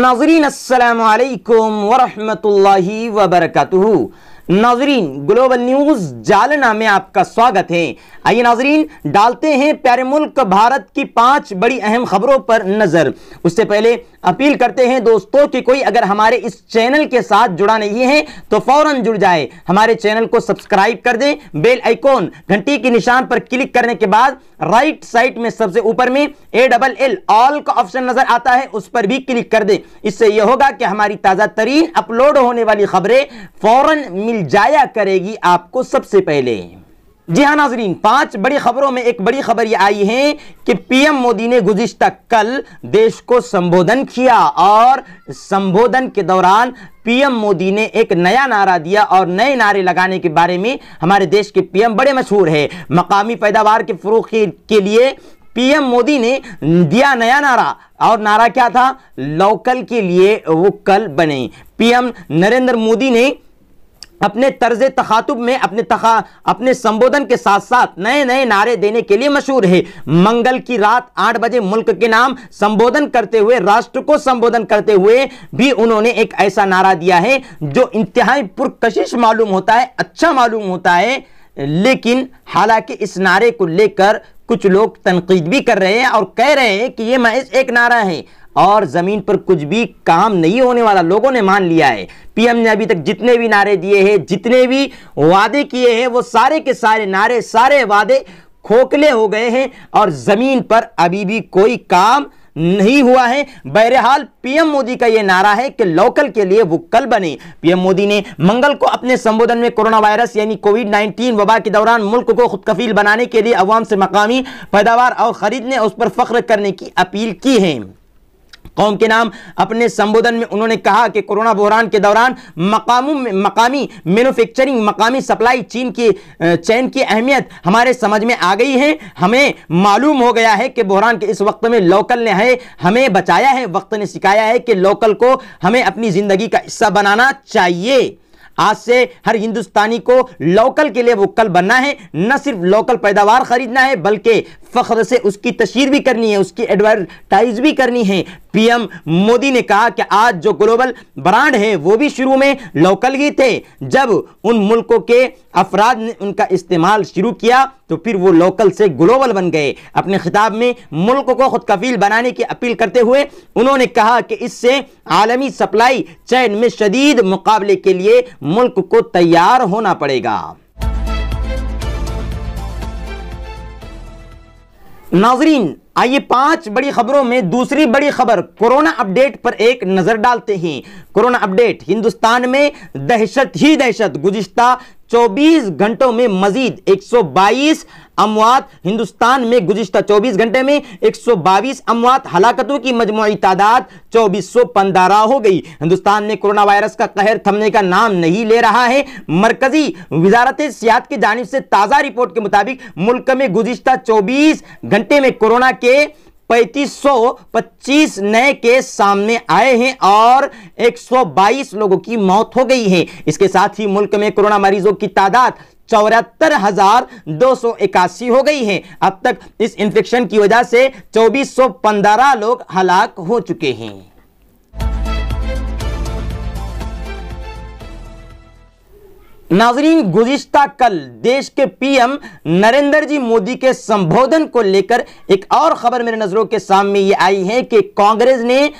नाज़रीन अस्सलामु अलैकुम वरहमतुल्लाहि वबरकातुहू। नाज़रीन ग्लोबल न्यूज़ जालना में आपका स्वागत है। आइए नाज़रीन डालते हैं प्यारे मुल्क भारत की 5 बड़ी अहम खबरों पर नजर। उससे पहले अपील करते हैं दोस्तों कि कोई अगर हमारे इस चैनल के साथ जुड़ा नहीं है तो फौरन जुड़ जाए, हमारे चैनल को सब्सक्राइब कर दें, बेल आइकॉन घंटी के निशान पर क्लिक करने के बाद राइट साइड में सबसे ऊपर में ALL ऑल का ऑप्शन नजर आता है, उस पर भी क्लिक कर दें। इससे यह होगा कि हमारी ताजा तरीन अपलोड होने वाली खबरें फौरन मिल जाया करेगी आपको सबसे पहले। जी हाँ नाजरीन, 5 बड़ी खबरों में एक बड़ी खबर यह आई है कि पीएम मोदी ने गुज़िश्ता कल देश को संबोधन किया और संबोधन के दौरान पीएम मोदी ने एक नया नारा दिया और नए नारे लगाने के बारे में हमारे देश के पीएम बड़े मशहूर है। मकामी पैदावार के फरोग़ के लिए पीएम मोदी ने दिया नया नारा, और नारा क्या था? लोकल के लिए वो कल बने। पीएम नरेंद्र मोदी ने अपने तर्ज तखातुब में अपने संबोधन के साथ साथ नए नए नारे देने के लिए मशहूर है। मंगल की रात 8 बजे मुल्क के नाम संबोधन करते हुए, राष्ट्र को संबोधन करते हुए भी उन्होंने एक ऐसा नारा दिया है जो इंतहाई पुरकशिश मालूम होता है, अच्छा मालूम होता है। लेकिन हालांकि इस नारे को लेकर कुछ लोग तनकीद भी कर रहे हैं और कह रहे हैं कि यह महज एक नारा है और जमीन पर कुछ भी काम नहीं होने वाला, लोगों ने मान लिया है। पीएम ने अभी तक जितने भी नारे दिए हैं, जितने भी वादे किए हैं, वो सारे के सारे नारे, सारे वादे खोखले हो गए हैं और जमीन पर अभी भी कोई काम नहीं हुआ है। बहरहाल पीएम मोदी का यह नारा है कि लोकल के लिए वो कल बने। पीएम मोदी ने मंगल को अपने संबोधन में कोरोना वायरस यानी कोविड-19 वबा के दौरान मुल्क को खुद कफील बनाने के लिए अवाम से मकामी पैदावार और खरीदने, उस पर फख्र करने की अपील की है। कौम के नाम अपने संबोधन में उन्होंने कहा कि कोरोना बहरान के दौरान मकामी मैन्युफैक्चरिंग, मकामी सप्लाई चेन की अहमियत हमारे समझ में आ गई है। हमें मालूम हो गया है कि बहरान के इस वक्त में लोकल ने हमें बचाया है। वक्त ने सिखाया है कि लोकल को हमें अपनी जिंदगी का हिस्सा बनाना चाहिए। आज से हर हिंदुस्तानी को लोकल के लिए वोकल बनना है, न सिर्फ लोकल पैदावार खरीदना है बल्कि फख्र से उसकी तशहीर भी करनी है, उसकी एडवर्टाइज भी करनी है। पीएम मोदी ने कहा कि आज जो ग्लोबल ब्रांड है वो भी शुरू में लोकल ही थे। जब उन मुल्कों के अफराद ने उनका इस्तेमाल शुरू किया तो फिर वो लोकल से ग्लोबल बन गए। अपने खिताब में मुल्क को खुद कफील बनाने की अपील करते हुए उन्होंने कहा कि इससे आलमी सप्लाई चेन में शदीद मुकाबले के लिए मुल्क को तैयार होना पड़ेगा। नाजरीन आइए 5 बड़ी खबरों में दूसरी बड़ी खबर कोरोना अपडेट पर एक नजर डालते हैं। कोरोना अपडेट, हिंदुस्तान में दहशत ही दहशत। गुज़िश्ता 24 घंटों में मजीद 122 अमवात। हिंदुस्तान में गुज़िश्ता 24 घंटे में 122 अमवात। हलाकतों की मजमूई तादाद 2415 हो गई। हिंदुस्तान में कोरोना वायरस का कहर थमने का नाम नहीं ले रहा है। मरकजी वजारत सेहत की जानिब से ताज़ा रिपोर्ट के मुताबिक मुल्क में गुज़िश्ता 24 घंटे में कोरोना के 3525 नए केस सामने आए हैं और 122 लोगों की मौत हो गई है। इसके साथ ही मुल्क में कोरोना मरीजों की तादाद 74,281 हो गई है। अब तक इस इंफेक्शन की वजह से 2415 लोग हलाक हो चुके हैं। नाजरीन गुज़िश्ता कल देश के पीएम नरेंद्र जी मोदी के संबोधन को लेकर एक और खबर मेरे नजरों के सामने ये आई है कि कांग्रेस ने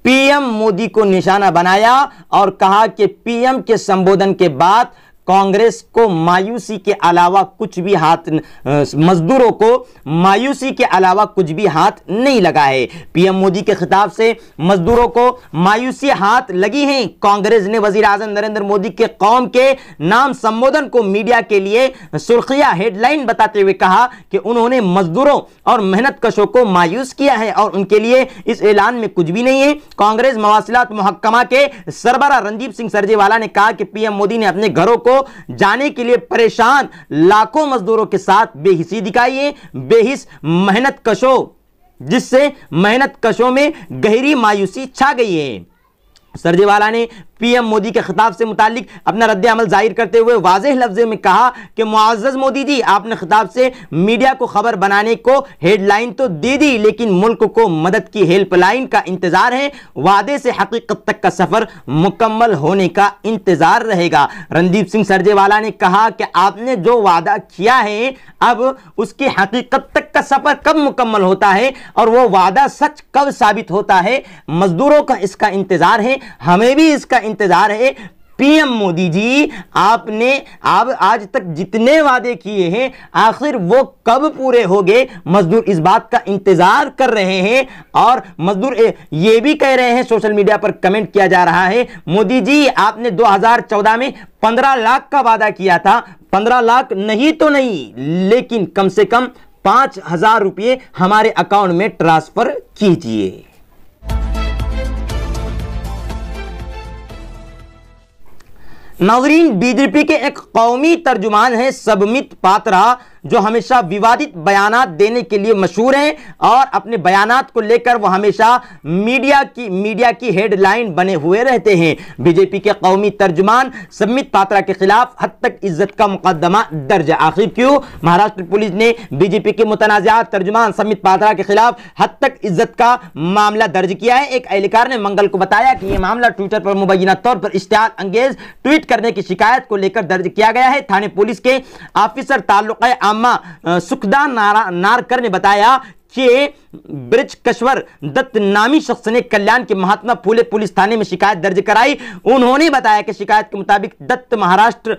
पीएम मोदी को निशाना बनाया और कहा कि पीएम के संबोधन के बाद कांग्रेस को मायूसी के अलावा कुछ भी हाथ, मजदूरों को मायूसी के अलावा कुछ भी हाथ नहीं लगा है। पीएम मोदी के खिताब से मजदूरों को मायूसी हाथ लगी है। कांग्रेस ने वजीर आजम नरेंद्र मोदी के कौम के नाम संबोधन को मीडिया के लिए सुर्खियां हेडलाइन बताते हुए कहा कि उन्होंने मजदूरों और मेहनत कशों को मायूस किया है और उनके लिए इस ऐलान में कुछ भी नहीं है। कांग्रेस मवासिलात महकमा के सरबराह रणदीप सिंह सुरजेवाला ने कहा कि पीएम मोदी ने अपने घरों को जाने के लिए परेशान लाखों मजदूरों के साथ बेहिसी दिखाई है, बेहिस मेहनत कशों, जिससे मेहनत कशों में गहरी मायूसी छा गई है। सुरजेवाला ने पीएम मोदी के खिताब से मुतालिक अपना रद्द अमल जाहिर करते हुए वाज़ेह लफ्ज़ों में कहा कि मुअज़्ज़ज़ मोदी जी, आपने खिताब से मीडिया को खबर बनाने को हेडलाइन तो दे दी, लेकिन मुल्क को मदद की हेल्पलाइन का इंतजार है। वादे से हकीकत तक का सफर मुकम्मल होने का इंतजार रहेगा। रणदीप सिंह सुरजेवाला ने कहा कि आपने जो वादा किया है, अब उसकी हकीकत तक का सफर कब मुकम्मल होता है और वो वादा सच कब साबित होता है, मजदूरों का इसका इंतजार है, हमें भी इसका इंतजार है। पीएम मोदी जी, आपने आज तक जितने वादे किए हैं, आखिर वो कब पूरे होंगे? मजदूर इस बात का इंतजार कर रहे हैं और मजदूर ये भी कह रहे हैं, सोशल मीडिया पर कमेंट किया जा रहा है, मोदी जी आपने 2014 में 15 लाख का वादा किया था, 15 लाख नहीं तो नहीं, लेकिन कम से कम 5,000 रुपये हमारे अकाउंट में ट्रांसफर कीजिए। नाज़रीन, बीजेपी के एक कौमी तर्जुमान है सबमित पात्रा, जो हमेशा विवादित बयानात देने के लिए मशहूर हैं और अपने बयानात को लेकर वो हमेशा मीडिया की हेडलाइन बने हुए रहते हैं। बीजेपी के कौमी तर्जुमान सबमित पात्रा के खिलाफ हद तक इज्जत का मुकदमा दर्ज। आखिर क्यों? महाराष्ट्र पुलिस ने बीजेपी के मुतनाज़िआत तर्जुमान सबमित पात्रा के खिलाफ हद तक इज्जत का मामला दर्ज किया है। एक एहलकार ने मंगल को बताया कि यह मामला ट्विटर पर मुबैना तौर पर इश्तिहार अंगेज ट्वीट करने की शिकायत को लेकर दर्ज किया गया है। थाने पुलिस के ऑफिसर ताल्लुक़ सुखदान नारकर ने बताया कि ब्रजकिशोर दत्त नामी शख्स ने कल्याण के महात्मा फूले पुलिस थाने में शिकायत दर्ज कराई। उन्होंने बताया कि शिकायत के मुताबिक दत्त महाराष्ट्र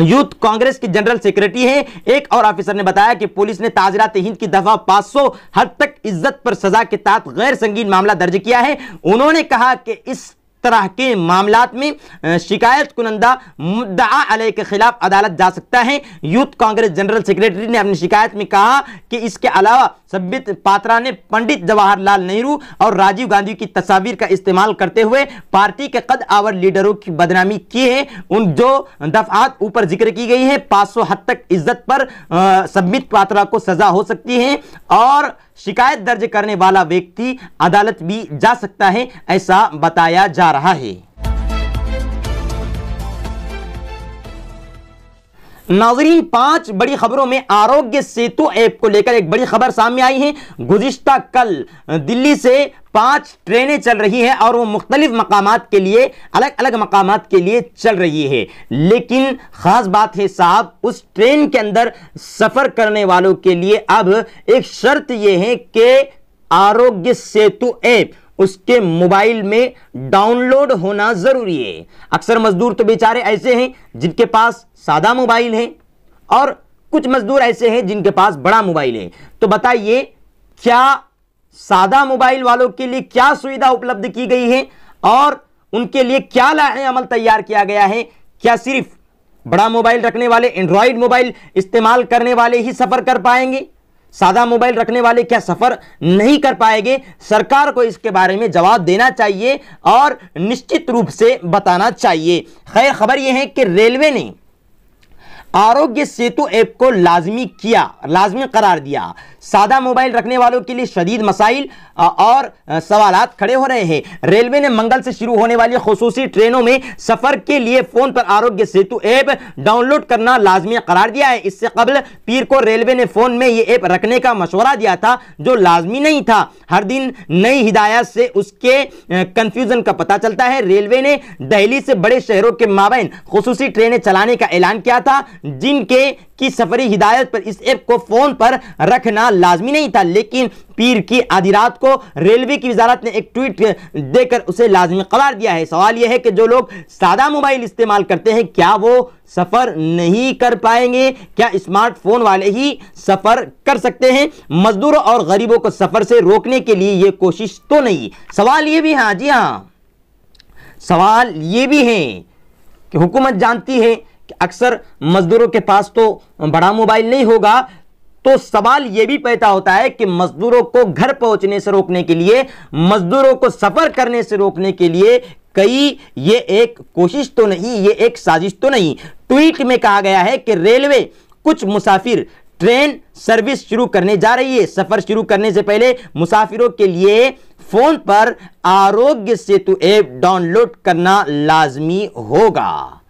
यूथ कांग्रेस की जनरल सेक्रेटरी है। एक और ऑफिसर ने बताया कि पुलिस ने ताज़रात हिंद की दफा 500 हद तक इज्जत पर सजा के तहत गैर संगीन मामला दर्ज किया है। उन्होंने कहा कि इस तरह के मामलात में शिकायत कुनंदा मुद्दा अलैह के खिलाफ अदालत जा सकता है। यूथ कांग्रेस जनरल सेक्रेटरी ने अपनी शिकायत में कहा कि इसके अलावा सबमित पात्रा ने पंडित जवाहरलाल नेहरू और राजीव गांधी की तस्वीर का इस्तेमाल करते हुए पार्टी के कद आवर लीडरों की बदनामी की है। उन जो दफात ऊपर जिक्र की गई है, 500 हद तक इज्जत पर सबमित पात्रा को सजा हो सकती है और शिकायत दर्ज करने वाला व्यक्ति अदालत भी जा सकता है, ऐसा बताया जा रहा है। नाज़रीन, 5 बड़ी खबरों में आरोग्य सेतु ऐप को लेकर एक बड़ी खबर सामने आई है। गुज़िश्ता कल दिल्ली से 5 ट्रेनें चल रही हैं और वो मुख्तलिफ मकामात के लिए, अलग अलग मकामात के लिए चल रही है। लेकिन खास बात है साहब, उस ट्रेन के अंदर सफर करने वालों के लिए अब एक शर्त यह है कि आरोग्य सेतु ऐप उसके मोबाइल में डाउनलोड होना जरूरी है। अक्सर मजदूर तो बेचारे ऐसे हैं जिनके पास सादा मोबाइल है और कुछ मजदूर ऐसे हैं जिनके पास बड़ा मोबाइल है। तो बताइए, क्या सादा मोबाइल वालों के लिए क्या सुविधा उपलब्ध की गई है और उनके लिए क्या लाहे अमल तैयार किया गया है? क्या सिर्फ बड़ा मोबाइल रखने वाले, एंड्रॉयड मोबाइल इस्तेमाल करने वाले ही सफर कर पाएंगे? सादा मोबाइल रखने वाले क्या सफर नहीं कर पाएंगे? सरकार को इसके बारे में जवाब देना चाहिए और निश्चित रूप से बताना चाहिए। खैर, खबर यह है कि रेलवे ने आरोग्य सेतु ऐप को लाजमी करार दिया। सादा मोबाइल रखने वालों के लिए शदीद मसाइल और सवालात खड़े हो रहे हैं। रेलवे ने मंगल से शुरू होने वाली खुसूसी ट्रेनों में सफर के लिए फोन पर आरोग्य सेतु ऐप डाउनलोड करना लाजमी करार दिया है। इससे कबल पीर को रेलवे ने फोन में यह ऐप रखने का मशवरा दिया था, जो लाजमी नहीं था। हर दिन नई हिदायत से उसके कंफ्यूजन का पता चलता है। रेलवे ने दिल्ली से बड़े शहरों के माबैन खुसूसी ट्रेनें चलाने का ऐलान किया था, जिनके की सफरी हिदायत पर इस ऐप को फोन पर रखना लाजमी नहीं था। लेकिन पीर की आधी रात को रेलवे की वजारत ने एक ट्वीट देकर उसे लाजमी करार दिया है। सवाल यह है कि जो लोग सादा मोबाइल इस्तेमाल करते हैं, क्या वो सफर नहीं कर पाएंगे? क्या स्मार्टफोन वाले ही सफर कर सकते हैं? मजदूरों और गरीबों को सफर से रोकने के लिए यह कोशिश तो नहीं? सवाल यह भी, हाँ जी हाँ, सवाल यह भी है कि हुकूमत जानती है कि अक्सर मजदूरों के पास तो बड़ा मोबाइल नहीं होगा, तो सवाल यह भी पैदा होता है कि मजदूरों को घर पहुंचने से रोकने के लिए, मजदूरों को सफर करने से रोकने के लिए कई ये एक कोशिश तो नहीं, ये एक साजिश तो नहीं। ट्वीट में कहा गया है कि रेलवे कुछ मुसाफिर ट्रेन सर्विस शुरू करने जा रही है। सफर शुरू करने से पहले मुसाफिरों के लिए फोन पर आरोग्य सेतु ऐप डाउनलोड करना लाजमी होगा।